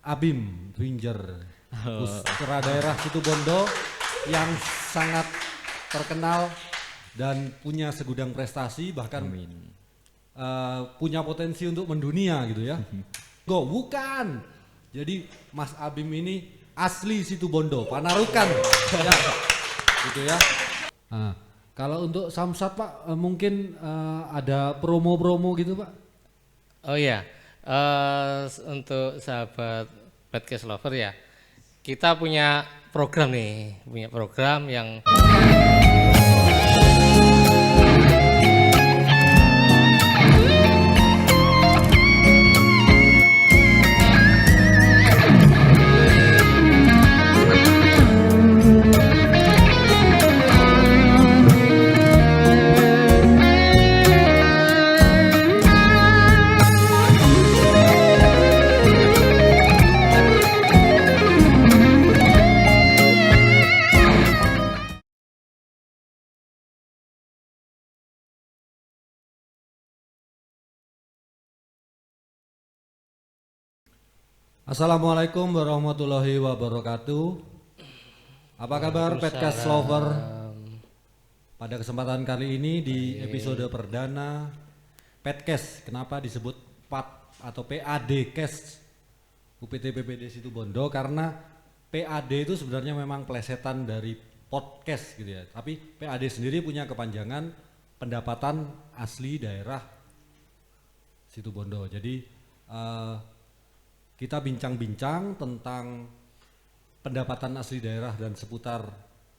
Abim Winger, putra daerah Situbondo yang sangat terkenal dan punya segudang prestasi, bahkan punya potensi untuk mendunia gitu ya. Bukan. Jadi Mas Abim ini asli Situbondo, Panarukan. Ya, gitu ya. Nah, kalau untuk Samsat Pak, mungkin ada promo-promo gitu Pak? Oh iya, untuk sahabat podcast lover ya, kita punya program yang Assalamualaikum warahmatullahi wabarakatuh. Apa kabar podcast lover? Pada kesempatan kali ini di episode perdana podcast, kenapa disebut PAD atau PAD Cast UPT PPD Situbondo? Karena PAD itu sebenarnya memang plesetan dari podcast gitu ya. Tapi PAD sendiri punya kepanjangan pendapatan asli daerah Situbondo. Jadi kita bincang-bincang tentang pendapatan asli daerah dan seputar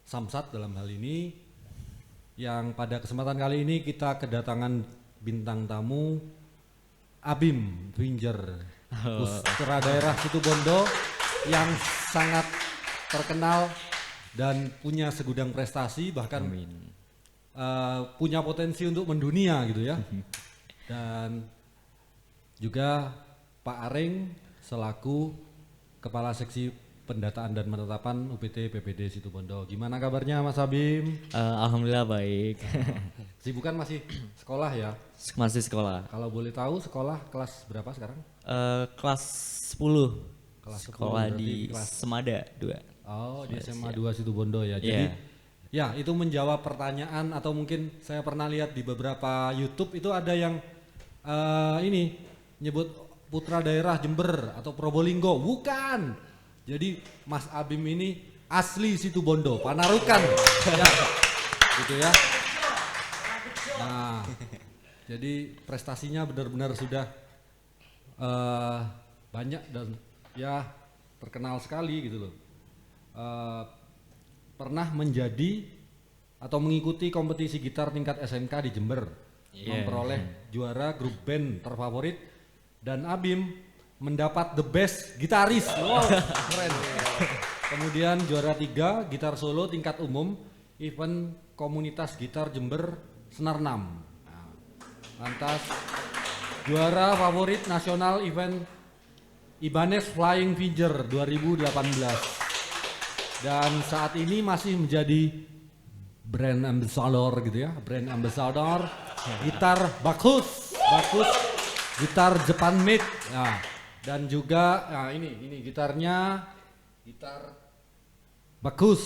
Samsat dalam hal ini, yang pada kesempatan kali ini kita kedatangan bintang tamu Abim Winger, putra daerah Situbondo yang sangat terkenal dan punya segudang prestasi, bahkan punya potensi untuk mendunia gitu ya. Dan juga Pak Aring selaku Kepala Seksi Pendataan dan Penetapan UPT PPD Situbondo. Gimana kabarnya Mas Abim? Alhamdulillah baik. Sibukan masih sekolah ya? Masih sekolah. Kalau boleh tahu sekolah kelas berapa sekarang? Kelas 10. Kelas 10 sekolah di kelas... Semada 2. Oh, di SMA 2 Situbondo ya. Jadi ya itu menjawab pertanyaan, atau mungkin saya pernah lihat di beberapa YouTube itu ada yang ini nyebut putra daerah Jember atau Probolinggo. Bukan. Jadi Mas Abim ini asli Situbondo, Panarukan. Ya, gitu ya. Nah, jadi prestasinya benar-benar sudah banyak dan ya terkenal sekali gitu loh. Pernah menjadi atau mengikuti kompetisi gitar tingkat SMK di Jember, memperoleh juara grup band terfavorit, dan Abim mendapat the best gitaris. Wow, keren. Kemudian juara 3 gitar solo tingkat umum event komunitas gitar Jember Senar 6. Nah, lantas juara favorit nasional event Ibanez Flying Finger 2018. Dan saat ini masih menjadi brand ambassador gitu ya, brand ambassador gitar bagus gitar Japan made. Nah, dan juga ini gitarnya gitar bagus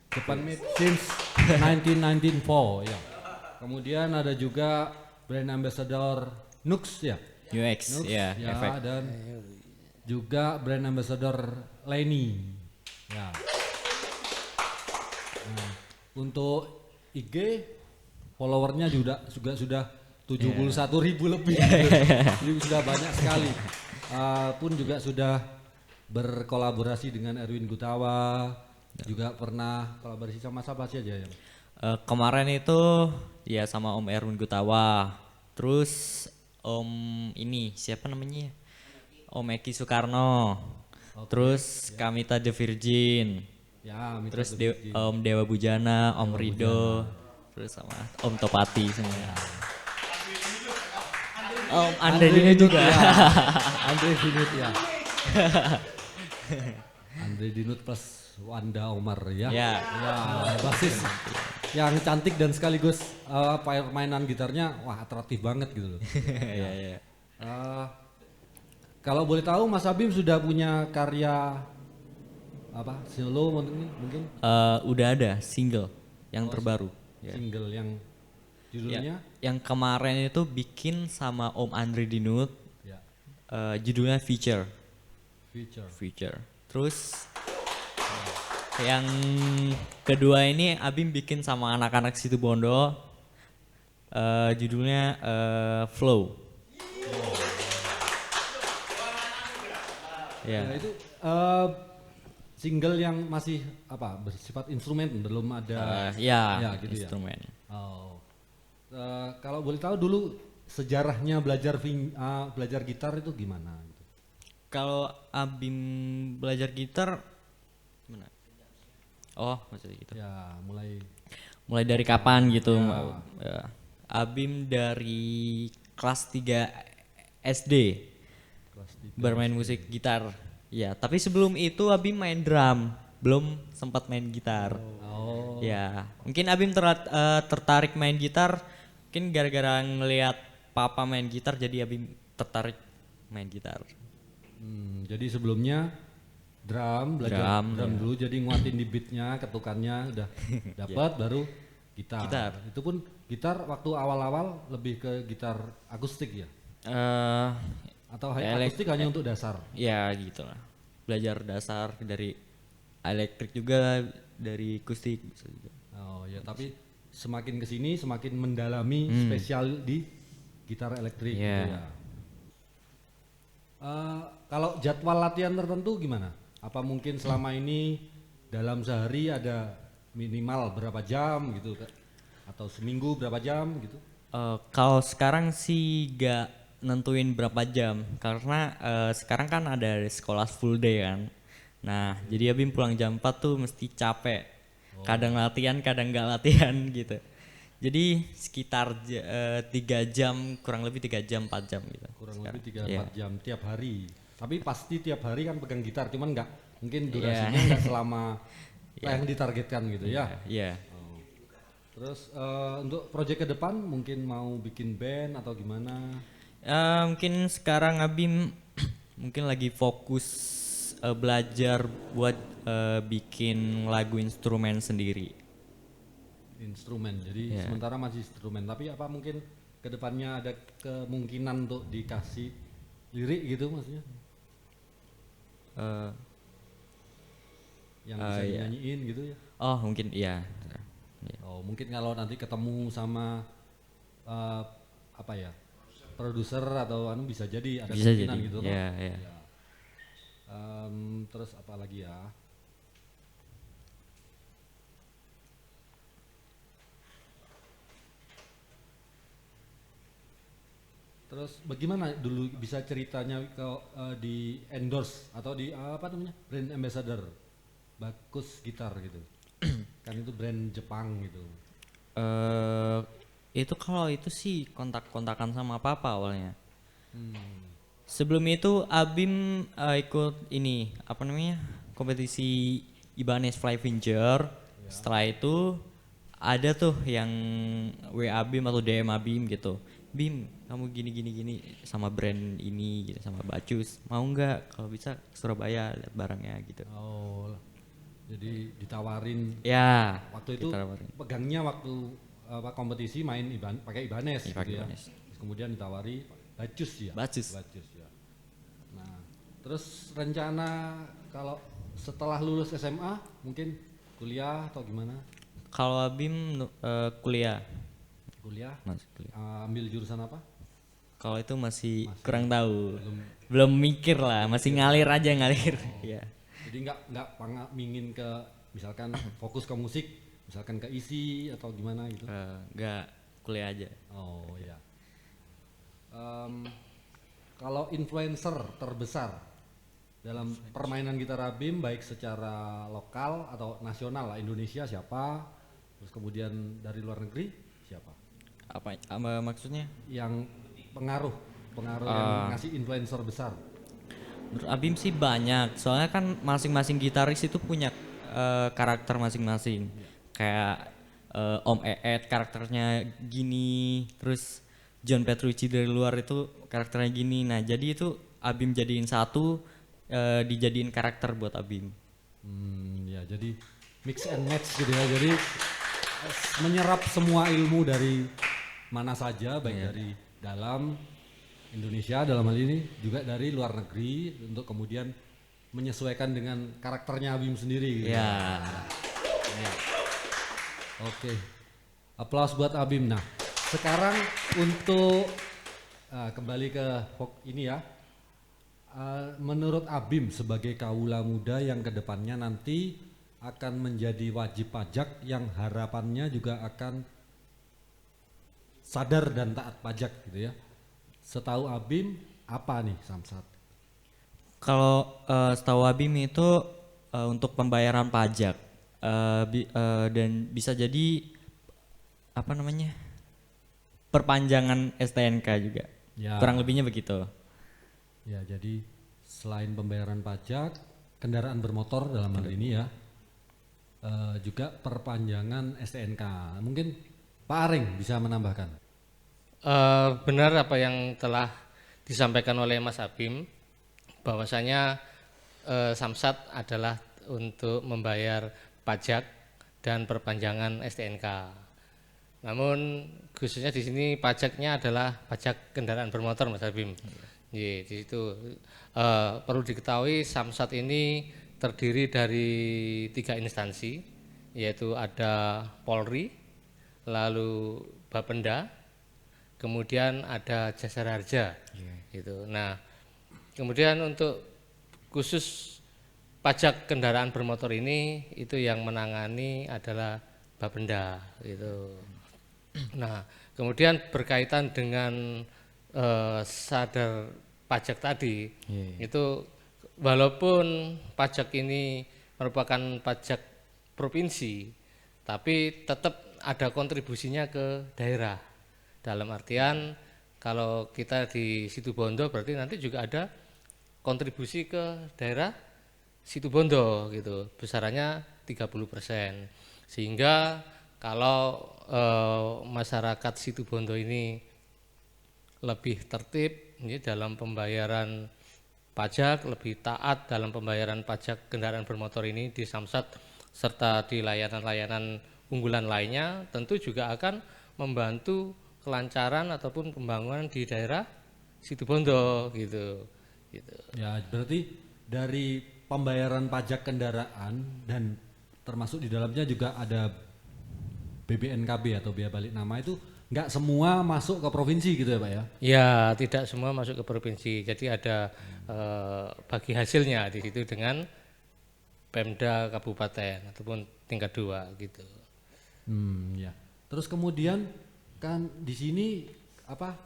Japan made since 1994 ya. Kemudian ada juga brand ambassador Nux ya. UX ya, efek. Dan juga brand ambassador Lenny ya. Nah, untuk IG followernya juga sudah 71.000 lebih. Jadi sudah banyak sekali. Pun juga sudah berkolaborasi dengan Erwin Gutawa, juga pernah kolaborasi sama siapa aja ya? Kemarin itu ya sama Om Erwin Gutawa. Terus Om ini siapa namanya? Om Eki Soekarno. Terus Kamita The Virgin. Ya, terus Om Dewa Bujana, Om Rido, terus sama Om Topati semua. Om Andre Dinut juga. Ya. Andre Dinut ya. Andre Dinut plus Wanda Omar ya. Ya, basis yang cantik dan sekaligus permainan gitarnya wah atraktif banget gitu loh. Iya. Kalau boleh tahu Mas Abim sudah punya karya apa solo mungkin Udah ada single yang terbaru. Ya. single yang judulnya Yang kemarin itu bikin sama Om Andre Dinut, ya judulnya Feature. Future. Feature. Terus yang kedua ini Abim bikin sama anak-anak situ Bondo, judulnya Flow. Ya. Nah, itu single yang masih apa bersifat instrumen belum ada Ya, gitu ya. instrumen. Oh. Kalau boleh tahu dulu sejarahnya belajar gitar itu gimana gitu. Kalau Abim belajar gitar gimana? Oh, maksudnya gitu. Ya, Mulai dari kapan gitu? Ya. Ya. Abim dari kelas 3 SD kelas 3. bermain musik gitar. Ya, tapi sebelum itu Abim main drum, belum sempat main gitar. Oh. Ya, mungkin Abim tertarik main gitar, mungkin gara-gara ngelihat papa main gitar jadi Abim tertarik main gitar. Jadi sebelumnya belajar Drum, drum ya. dulu jadi nguatin di beatnya, ketukannya udah dapat baru gitar. Itu pun gitar waktu awal-awal lebih ke gitar akustik ya. Eh, Atau Elek- akustik hanya untuk dasar. Ya gitu lah. Belajar dasar dari elektrik juga, dari akustik bisa juga. Oh ya, tapi semakin kesini semakin mendalami spesial di gitar elektrik Iya. gitu ya. Kalau jadwal latihan tertentu gimana? Apa mungkin selama ini dalam sehari ada minimal berapa jam gitu, atau seminggu berapa jam gitu? Kalau sekarang sih gak nentuin berapa jam karena sekarang kan ada sekolah full day kan. Nah, jadi Abim pulang jam 4 tuh mesti capek. Kadang latihan, kadang gak latihan gitu. Jadi sekitar 3 jam, kurang lebih 3 jam, 4 jam gitu. Kurang sekarang. lebih 3-4 Iya. jam tiap hari. Tapi pasti tiap hari kan pegang gitar, cuman nggak mungkin Iya. durasinya nggak selama yang ditargetkan gitu ya. Iya. Terus untuk proyek ke depan mungkin mau bikin band atau gimana? Mungkin sekarang Abim mungkin lagi fokus belajar buat bikin lagu instrumen sendiri. Instrumen. Jadi Iya. sementara masih instrumen, tapi apa mungkin kedepannya ada kemungkinan untuk dikasih lirik gitu maksudnya? Eh, Yang bisa iya. dinyanyiin gitu ya? Oh mungkin iya. Iya. Oh mungkin kalau nanti ketemu sama apa ya produser atau anu bisa jadi ada Bisa kemungkinan jadi. gitu. Iya, toh? iya. Ya. Terus apa lagi ya? Terus bagaimana dulu bisa ceritanya ke di endorse atau di apa namanya brand ambassador Bakus Gitar gitu? Kan itu brand Jepang gitu. Eh itu kalau itu sih kontak-kontakan sama papa awalnya. Sebelum itu Abim ikut ini apa namanya kompetisi Ibanez Fly Venture. Setelah itu ada tuh yang WA Abim atau DM Abim gitu. Bim, kamu gini sama brand ini gitu sama Bacus. Mau nggak? Kalau bisa ke Surabaya lihat barangnya gitu. Oh, jadi ditawarin Ya. waktu itu ditawarin. pegangnya waktu apa kompetisi main pakai Ibanez Iya, gitu pakai ya. Ibanez. Terus kemudian ditawari Bacus ya. Bacus. Bacus ya. Nah, terus rencana kalau setelah lulus SMA mungkin kuliah atau gimana? Kalau Abim kuliah. Kuliah Masuk kuliah. ambil jurusan apa? Kalau itu masih kurang tahu. Belum mikir lah, masih ngalir aja ngalir. Ya. Jadi nggak pingin ke misalkan fokus ke musik, misalkan ke isi atau gimana gitu? Enggak kuliah aja. Oh ya. Kalau influencer terbesar dalam permainan gitar Abim baik secara lokal atau nasional lah Indonesia siapa? Terus kemudian dari luar negeri siapa? Apa maksudnya? Yang pengaruh yang ngasih influencer besar. Menurut Abim sih banyak. Soalnya kan masing-masing gitaris itu punya karakter masing-masing. Kayak Om Eet karakternya gini, terus John Petrucci dari luar itu karakternya gini. Nah, jadi itu Abim jadiin satu, dijadiin karakter buat Abim. Ya jadi mix and match gitu ya. Jadi menyerap semua ilmu dari mana saja, baik dari dalam Indonesia dalam hal ini, juga dari luar negeri, untuk kemudian menyesuaikan dengan karakternya Abim sendiri gitu. Ya. Oke, aplaus buat Abim. Nah, sekarang untuk kembali ke ini ya. Menurut Abim sebagai kaula muda yang kedepannya nanti akan menjadi wajib pajak, yang harapannya juga akan sadar dan taat pajak gitu ya. Setahu Abim apa nih Samsat? Kalau setahu Abim itu untuk pembayaran pajak dan bisa jadi apa namanya, perpanjangan STNK juga. Ya. Kurang lebihnya begitu. Ya, jadi selain pembayaran pajak, kendaraan bermotor dalam hal ini ya, juga perpanjangan STNK. Mungkin Pak Aring bisa menambahkan. Benar apa yang telah disampaikan oleh Mas Abim, bahwasanya Samsat adalah untuk membayar pajak dan perpanjangan STNK. Namun khususnya di sini pajaknya adalah pajak kendaraan bermotor, Mas Abim. Di situ perlu diketahui Samsat ini terdiri dari 3 instansi, yaitu ada Polri, lalu Bapenda, kemudian ada Jasara Harja. Gitu. Nah, kemudian untuk khusus pajak kendaraan bermotor ini, itu yang menangani adalah Bapenda gitu. Nah, kemudian berkaitan dengan sadar pajak tadi, itu walaupun pajak ini merupakan pajak provinsi, tapi tetap ada kontribusinya ke daerah. Dalam artian kalau kita di Situbondo berarti nanti juga ada kontribusi ke daerah Situbondo gitu, besarannya 30%. Sehingga kalau masyarakat Situbondo ini lebih tertib ini dalam pembayaran pajak, lebih taat dalam pembayaran pajak kendaraan bermotor ini di Samsat serta di layanan-layanan unggulan lainnya, tentu juga akan membantu kelancaran ataupun pembangunan di daerah Situbondo gitu. Ya, berarti dari pembayaran pajak kendaraan dan termasuk di dalamnya juga ada BBNKB atau biaya balik nama, itu nggak semua masuk ke provinsi gitu ya Pak ya? Ya, tidak semua masuk ke provinsi. Jadi ada bagi hasilnya di situ dengan Pemda kabupaten ataupun tingkat 2 gitu. Ya. Terus kemudian kan di sini apa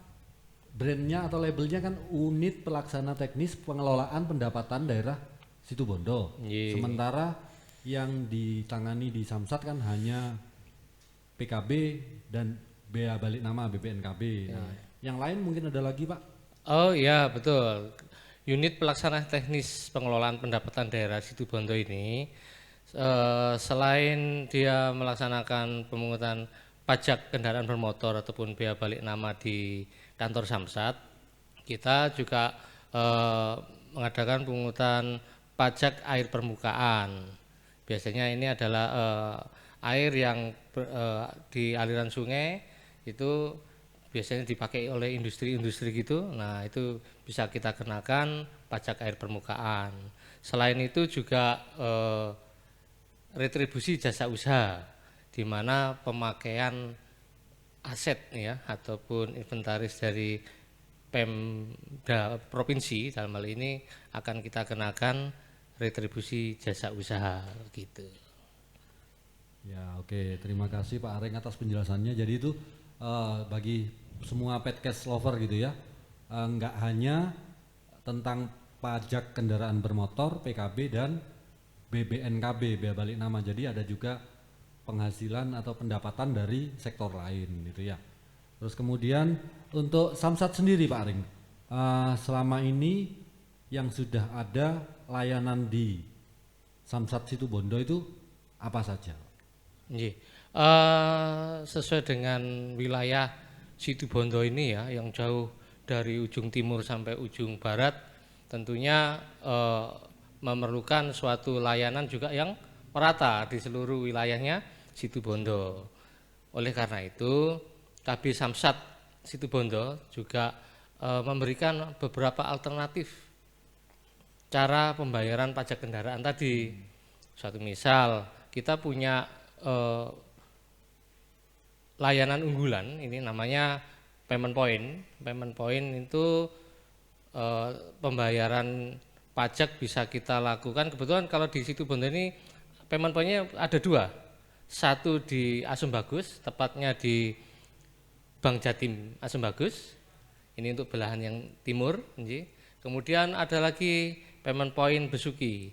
brandnya atau labelnya kan Unit Pelaksana Teknis Pengelolaan Pendapatan Daerah Situbondo. Sementara yang ditangani di Samsat kan hanya PKB dan bea balik nama BPNKB. Nah, yang lain mungkin ada lagi Pak? Oh iya betul. Unit Pelaksana Teknis Pengelolaan Pendapatan Daerah Situbondo ini selain dia melaksanakan pemungutan pajak kendaraan bermotor ataupun bea balik nama di kantor Samsat, kita juga mengadakan pemungutan pajak air permukaan. Biasanya ini adalah air yang di aliran sungai, itu biasanya dipakai oleh industri-industri gitu. Nah, itu bisa kita kenakan pajak air permukaan. Selain itu juga retribusi jasa usaha, di mana pemakaian aset ya ataupun inventaris dari Pemda provinsi dalam hal ini akan kita kenakan retribusi jasa usaha gitu. Ya, oke. Terima kasih Pak Areng atas penjelasannya. Jadi itu bagi semua podcast lover gitu ya, nggak hanya tentang pajak kendaraan bermotor PKB dan BBNKB bea balik nama, jadi ada juga penghasilan atau pendapatan dari sektor lain gitu ya. Terus kemudian untuk Samsat sendiri Pak Aring, selama ini yang sudah ada layanan di Samsat Situbondo itu apa saja? Sesuai dengan wilayah Situbondo ini ya, yang jauh dari ujung timur sampai ujung barat, tentunya memerlukan suatu layanan juga yang merata di seluruh wilayahnya Situbondo. Oleh karena itu, KB Samsat Situbondo juga memberikan beberapa alternatif cara pembayaran pajak kendaraan tadi. Suatu misal, kita punya layanan unggulan, ini namanya payment point. Payment point itu pembayaran pajak bisa kita lakukan. Kebetulan kalau di Situbondo ini payment point-nya ada dua. Satu di Asum Bagus, tepatnya di Bank Jatim Asum Bagus. Ini untuk belahan yang timur. Kemudian ada lagi payment point Besuki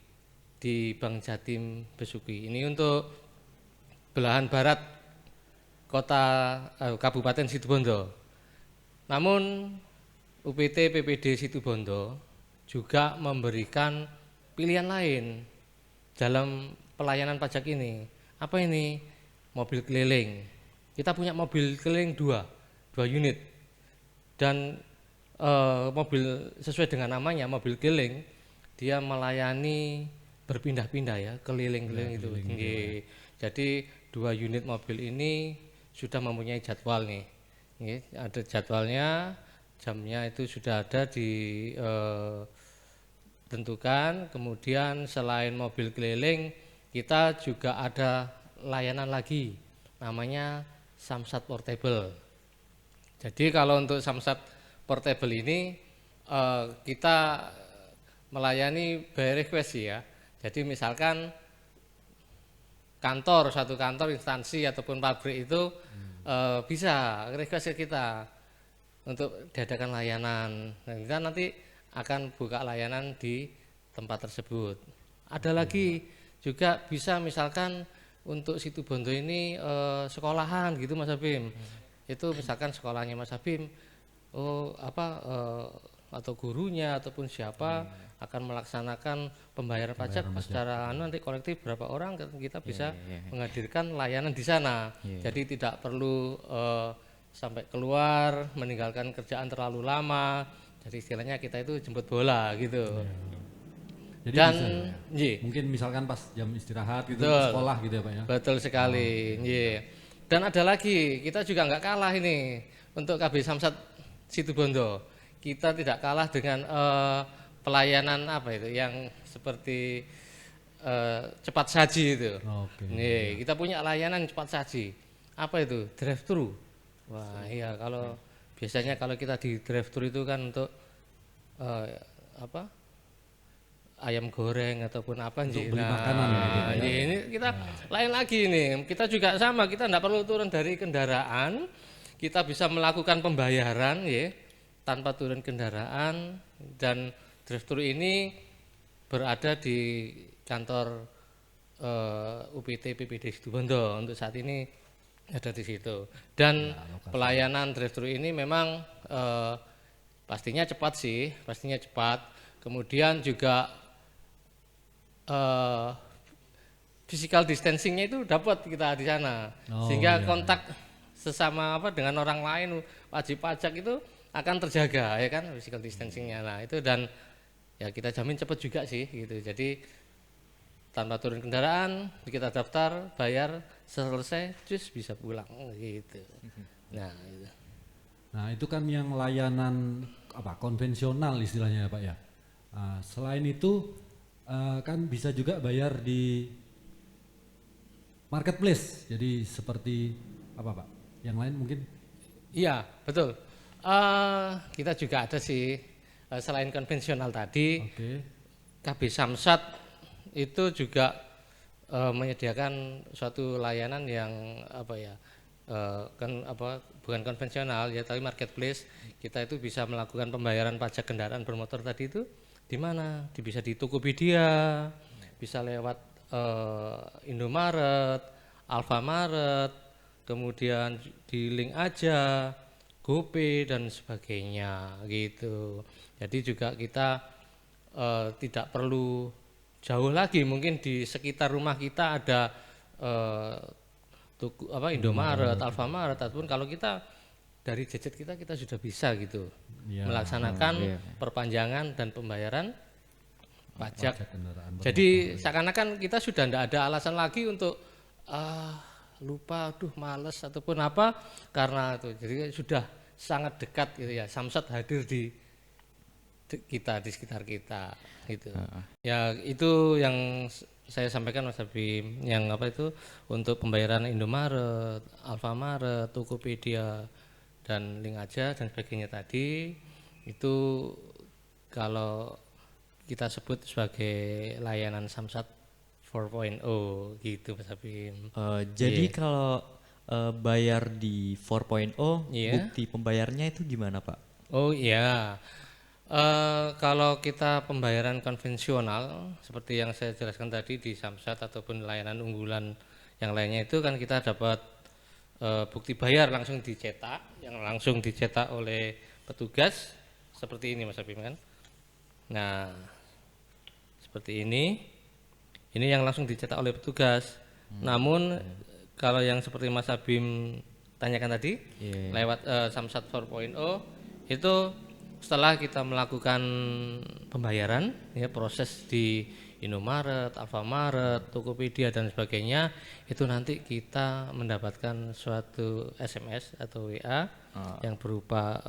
di Bank Jatim Besuki. Ini untuk belahan barat kota Kabupaten Situbondo. Namun UPT PPD Situbondo juga memberikan pilihan lain dalam pelayanan pajak ini. Apa ini? Mobil keliling. Kita punya mobil keliling dua unit. Dan mobil sesuai dengan namanya, mobil keliling, dia melayani berpindah-pindah ya, keliling-keliling itu. Jadi 2 unit mobil ini sudah mempunyai jadwal nih. Ada jadwalnya, jamnya itu sudah ada ditentukan. Kemudian selain mobil keliling, kita juga ada layanan lagi, namanya Samsat Portable. Jadi kalau untuk Samsat Portable ini kita melayani by request ya. Jadi misalkan satu kantor, instansi ataupun pabrik itu bisa request ke kita untuk diadakan layanan. Nah, kita nanti akan buka layanan di tempat tersebut. Ada lagi juga bisa misalkan untuk Situbondo ini sekolahan gitu Mas Habim. Itu misalkan sekolahnya Mas Habim, atau gurunya ataupun siapa akan melaksanakan pembayaran pajak secara nanti kolektif berapa orang, kita bisa menghadirkan layanan di sana. Jadi tidak perlu sampai keluar meninggalkan kerjaan terlalu lama. Jadi istilahnya kita itu jemput bola gitu. Jadi Dan bisa, mungkin misalkan pas jam istirahat gitu, betul, sekolah gitu ya Pak ya. Betul sekali. Dan ada lagi, kita juga nggak kalah ini untuk KB Samsat Situbondo. Kita tidak kalah dengan pelayanan apa itu yang seperti cepat saji itu. Kita punya layanan cepat saji. Apa itu? Drive thru. Wah, iya, kalau biasanya kalau kita di drive thru itu kan untuk ayam goreng ataupun apa untuk beli makanan ya. Ini kita lain lagi nih. Kita juga sama, kita tidak perlu turun dari kendaraan. Kita bisa melakukan pembayaran ya tanpa turun kendaraan, dan drive-thru ini berada di kantor UPT PPD Situbondo. Untuk saat ini ada di situ. Dan pelayanan drive-thru ini memang pastinya cepat sih, pastinya cepat. Kemudian juga physical distancingnya itu dapat kita di sana, sehingga kontak sesama dengan orang lain wajib pajak itu akan terjaga ya kan, physical distancingnya. Nah itu, dan ya kita jamin cepat juga sih gitu. Jadi tanpa turun kendaraan, kita daftar, bayar, selesai, terus bisa pulang gitu. Nah itu kan yang layanan konvensional istilahnya ya Pak ya. Selain itu kan bisa juga bayar di marketplace, jadi seperti apa Pak? Yang lain mungkin? Iya betul. Kita juga ada sih selain konvensional tadi. KB Samsat itu juga menyediakan suatu layanan yang bukan konvensional ya, tapi marketplace. Kita itu bisa melakukan pembayaran pajak kendaraan bermotor tadi itu di mana? Bisa di Tokopedia, bisa lewat Indomaret, Alfamaret, kemudian di Link Aja, GoPay dan sebagainya gitu. Jadi juga kita tidak perlu jauh lagi, mungkin di sekitar rumah kita ada Indomaret, Alfamaret, ataupun kalau kita dari gadget kita sudah bisa gitu Ya, melaksanakan perpanjangan dan pembayaran pajak. kendaraan Jadi seakan-akan kita sudah tidak ada alasan lagi untuk lupa, aduh males ataupun apa karena itu. Jadi sudah sangat dekat gitu ya. Samsat hadir di kita, di sekitar kita gitu. Ya itu yang saya sampaikan Mas Habib, yang apa itu untuk pembayaran Indomaret, Alfamaret, Tokopedia dan link aja dan sebagainya tadi itu kalau kita sebut sebagai layanan Samsat 4.0 gitu Mas Habib. Jadi kalau bayar di 4.0 Iya. bukti pembayarnya itu gimana Pak? Oh iya. Kalau kita pembayaran konvensional seperti yang saya jelaskan tadi di Samsat ataupun layanan unggulan yang lainnya itu kan kita dapat bukti bayar langsung dicetak, yang langsung dicetak oleh petugas seperti ini Mas Habib kan. Nah, seperti ini yang langsung dicetak oleh petugas. Namun kalau yang seperti Mas Habib tanyakan tadi lewat Samsat 4.0 itu setelah kita melakukan pembayaran ya proses di Indomaret, Alfamaret, Tokopedia dan sebagainya itu nanti kita mendapatkan suatu SMS atau WA yang berupa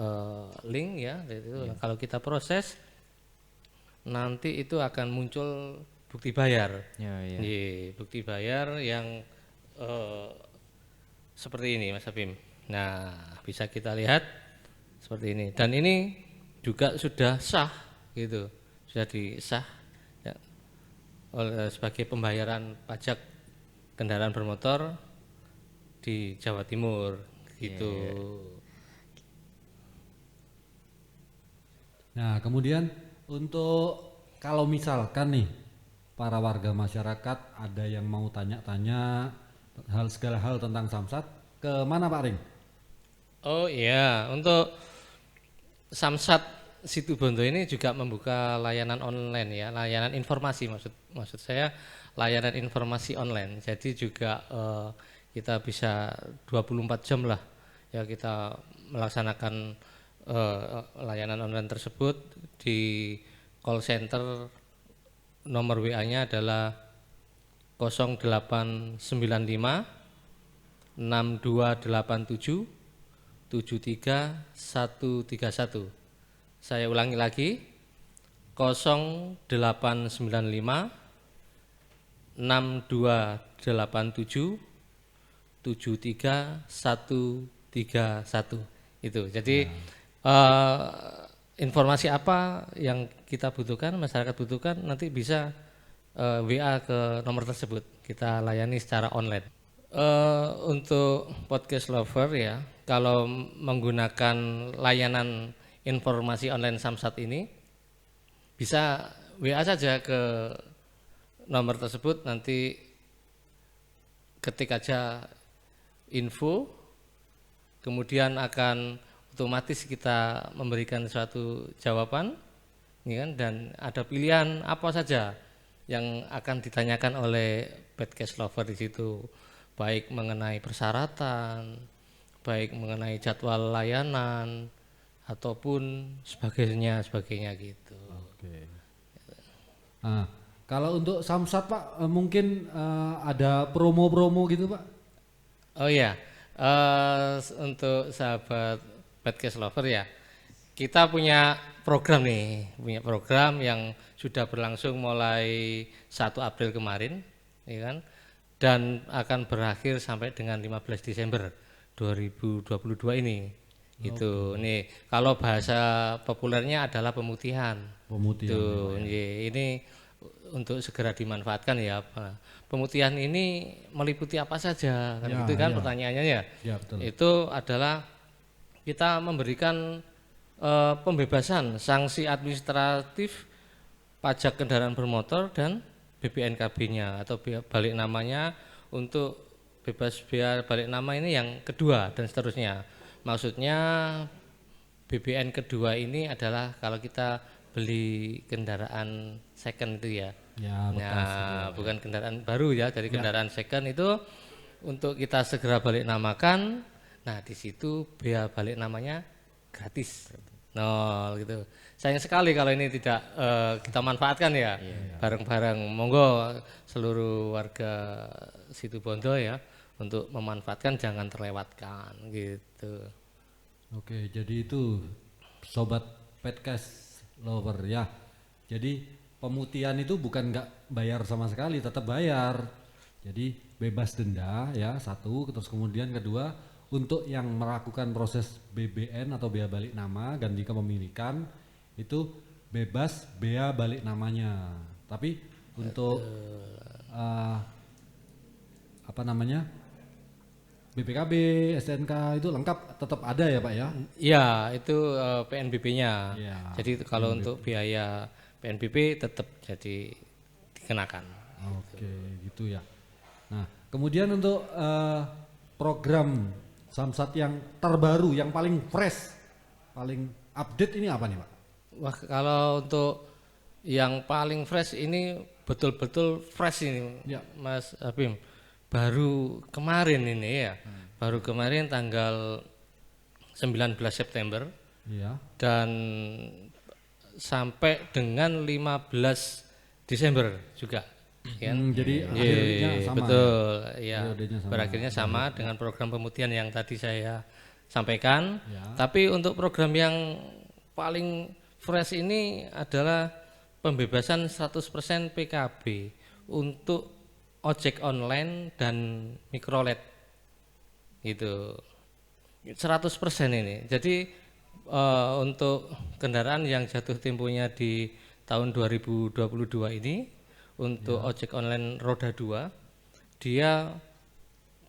link ya itu kalau kita proses nanti itu akan muncul bukti bayar. Bukti bayar yang seperti ini Mas Habib. Nah, bisa kita lihat seperti ini dan ini juga sudah sah gitu. Sudah disah ya, sebagai pembayaran pajak kendaraan bermotor di Jawa Timur gitu. Nah, kemudian untuk kalau misalkan nih para warga masyarakat ada yang mau tanya-tanya segala hal tentang Samsat, ke mana Pak Ring? Oh iya, untuk Samsat Situbondo ini juga membuka layanan online ya, layanan informasi maksud saya layanan informasi online. Jadi juga kita bisa 24 jam lah ya kita melaksanakan layanan online tersebut di call center nomor WA-nya adalah 0895 6287 73131. Saya ulangi lagi 0895 6287 73131 itu. Jadi informasi apa yang kita butuhkan, masyarakat butuhkan nanti bisa WA ke nomor tersebut. Kita layani secara online. Untuk podcast lover ya, kalau menggunakan layanan informasi online Samsat ini bisa WA saja ke nomor tersebut, nanti ketik aja info kemudian akan otomatis kita memberikan suatu jawaban ya kan, dan ada pilihan apa saja yang akan ditanyakan oleh podcast lover di situ, baik mengenai persyaratan, baik mengenai jadwal layanan ataupun sebagainya gitu. Oke. Nah, kalau untuk Samsat Pak mungkin ada promo-promo gitu Pak? Oh iya, untuk sahabat podcast lover ya, kita punya program yang sudah berlangsung mulai 1 April kemarin, ya kan, dan akan berakhir sampai dengan 15 Desember 2022 ini. Itu nih kalau bahasa populernya adalah pemutihan. Tuh, ini untuk segera dimanfaatkan ya. Pemutihan ini meliputi apa saja kan, itu kan pertanyaannya ya. Ya, betul. Itu adalah kita memberikan pembebasan sanksi administratif pajak kendaraan bermotor dan BPNKB-nya atau balik namanya, untuk bebas biaya balik nama ini yang kedua dan seterusnya. Maksudnya BBN kedua ini adalah kalau kita beli kendaraan second itu ya. Nah, bukan kendaraan baru ya, dari kendaraan second itu untuk kita segera balik namakan Nah, di situ bea balik namanya gratis. Nol gitu. Sayang sekali kalau ini tidak kita manfaatkan ya bareng-bareng. Monggo seluruh warga Situbondo ya untuk memanfaatkan, jangan terlewatkan gitu. Oke, jadi itu sobat podcast lover ya. Jadi pemutihan itu bukan nggak bayar sama sekali, tetap bayar. Jadi bebas denda ya satu, terus kemudian kedua untuk yang melakukan proses BBN atau bea balik nama ganti kepemilikan itu bebas bea balik namanya. Tapi untuk apa namanya BPKB, STNK itu lengkap tetap ada ya Pak ya? Iya, itu PNBP-nya. Iya, Jadi kalau untuk biaya PNBP tetap jadi dikenakan. Oke, gitu ya. Nah, kemudian untuk program Samsat yang terbaru, yang paling fresh, paling update ini apa nih Pak? Wah, kalau untuk yang paling fresh ini betul-betul fresh ini, Ya. Mas Abim. Baru kemarin ini ya, baru kemarin tanggal 19 September Iya. dan sampai dengan 15 Desember juga. Kan? Jadi Iya, akhirnya sama. betul, ya. Periodenya sama. Berakhirnya sama dengan program pemutihan yang tadi saya sampaikan. Ya. Tapi untuk program yang paling fresh ini adalah pembebasan 100% PKB untuk ojek online dan mikrolet. Gitu. 100% ini. Jadi untuk kendaraan yang jatuh temponya di tahun 2022 ini untuk ojek online roda 2 dia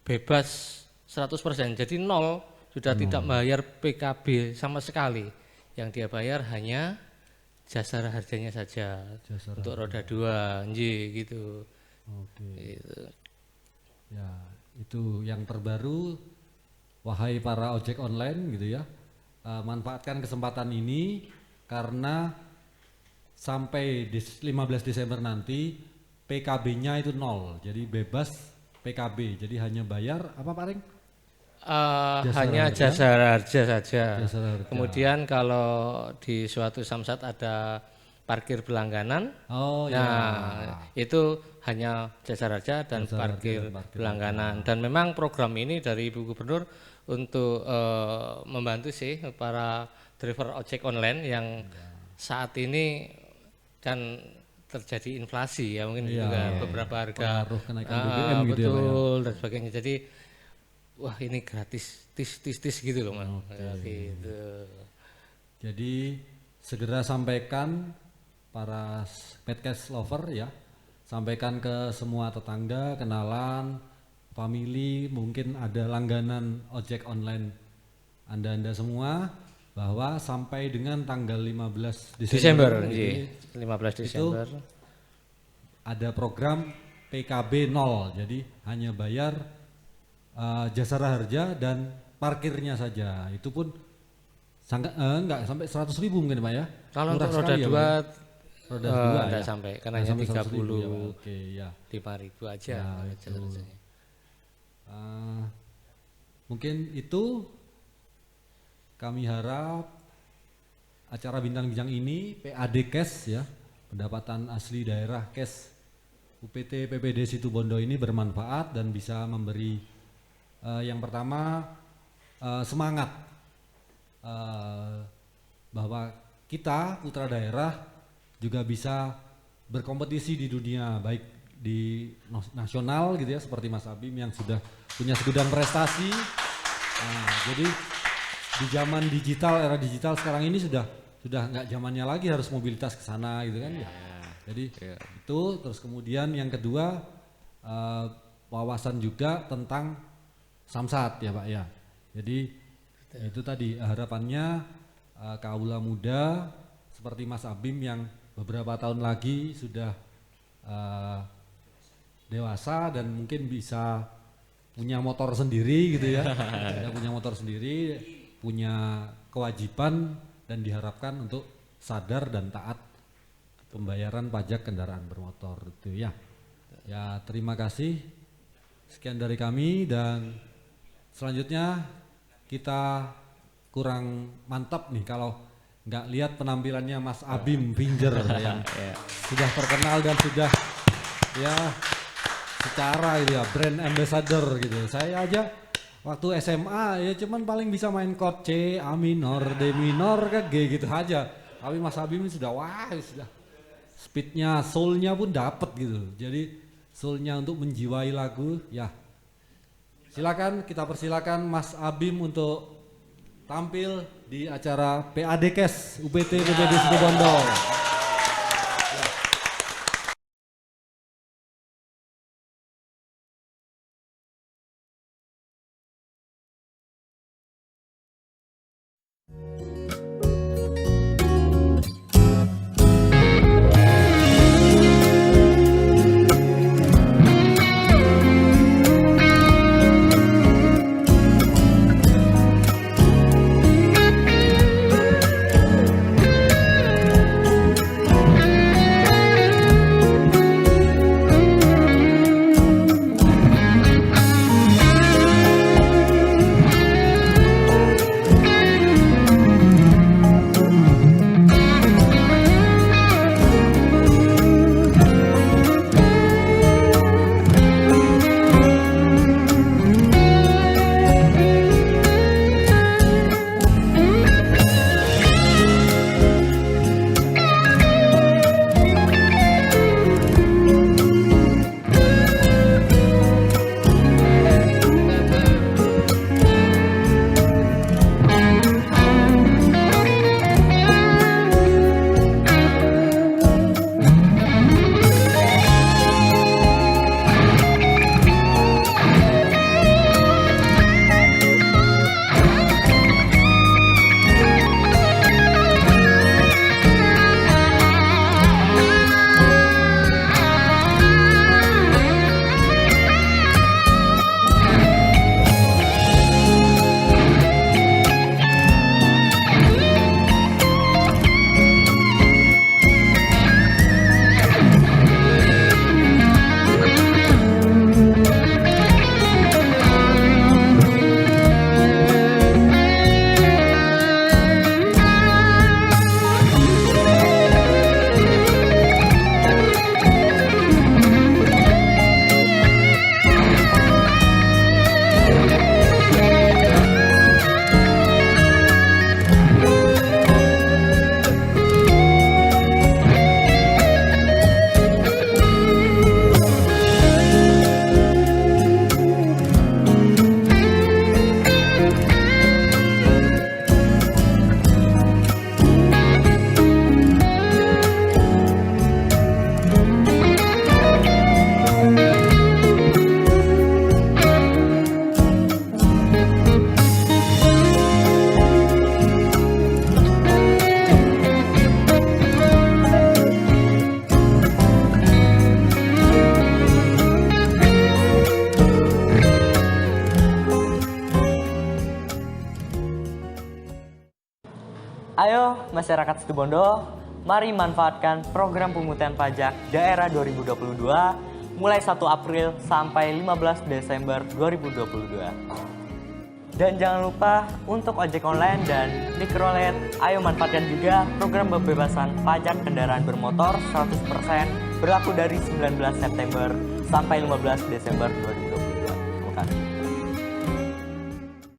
bebas 100%. Jadi nol, sudah tidak membayar PKB sama sekali. Yang dia bayar hanya jasa harganya saja Jasa untuk roda 2, gitu. Oke. Gitu. Ya, itu yang terbaru. Wahai para ojek online gitu ya, manfaatkan kesempatan ini karena sampai 15 Desember nanti PKB-nya itu nol, jadi bebas PKB, jadi hanya bayar apa Pak Ring? Hanya jasa harja saja. Jasa harja. Kemudian kalau di suatu samsat ada parkir berlangganan, Oh nah itu hanya jasa harja dan Jasa harja parkir dan parkir berlangganan. Dan memang program ini dari Ibu Gubernur untuk membantu sih para driver ojek online yang saat ini kan terjadi inflasi ya mungkin Iya, juga beberapa harga pengaruh kenaikan BBM gitu ya, Pak ya? betul dan sebagainya. Jadi wah ini gratis tis gitu loh Mas. Gitu. Jadi segera sampaikan para podcast lover ya, sampaikan ke semua tetangga, kenalan, family, mungkin ada langganan ojek online Anda semua bahwa sampai dengan tanggal 15 Desember, gitu, 15 Desember. ada program PKB 0, jadi hanya bayar jasa harja dan parkirnya saja. Itu pun enggak sampai 100.000 mungkin Pak ya. Kalau Murah untuk roda sekali ya, 2 Pak ya? Roda 2 enggak ya. sampai karena Nggak hanya sampai 100.000 ya, Pak. 35.000 Oke ya. aja. Ya, itu. Mungkin itu kami harap acara bintang-bintang ini PAD Cash ya, pendapatan asli daerah cash UPT PPD Situbondo ini bermanfaat dan bisa memberi yang pertama semangat bahwa kita putra daerah juga bisa berkompetisi di dunia, baik di nasional gitu ya, seperti Mas Abim yang sudah punya segudang prestasi. Jadi di zaman digital, era digital sekarang ini sudah nggak zamannya lagi harus mobilitas ke sana gitu kan ya. Jadi itu, terus kemudian yang kedua wawasan juga tentang samsat ya Pak ya. Jadi itu tadi harapannya kaula muda seperti Mas Abim yang beberapa tahun lagi sudah dewasa dan mungkin bisa punya motor sendiri gitu ya. Sudah punya motor sendiri, punya kewajiban dan diharapkan untuk sadar dan taat pembayaran pajak kendaraan bermotor itu ya. Ya, terima kasih. Sekian dari kami dan selanjutnya kita kurang mantap nih kalau nggak lihat penampilannya Mas Abim Finger yang sudah terkenal dan sudah ya secara gitu ya brand ambassador gitu. Saya aja waktu SMA ya cuman paling bisa main chord C, A minor, D minor ke G gitu aja. Tapi Mas Abim ini sudah sudah speednya, soulnya pun dapet gitu. Jadi soulnya untuk menjiwai lagu ya. Silakan kita persilakan Mas Abim untuk tampil di acara PADKes UPT PPD Situbondo. Ayo masyarakat Situbondo, mari manfaatkan program pungutan pajak daerah 2022 mulai 1 April sampai 15 Desember 2022. Dan jangan lupa untuk ojek online dan mikrolet, ayo manfaatkan juga program pembebasan pajak kendaraan bermotor 100% berlaku dari 19 September sampai 15 Desember 2022. Terima kasih.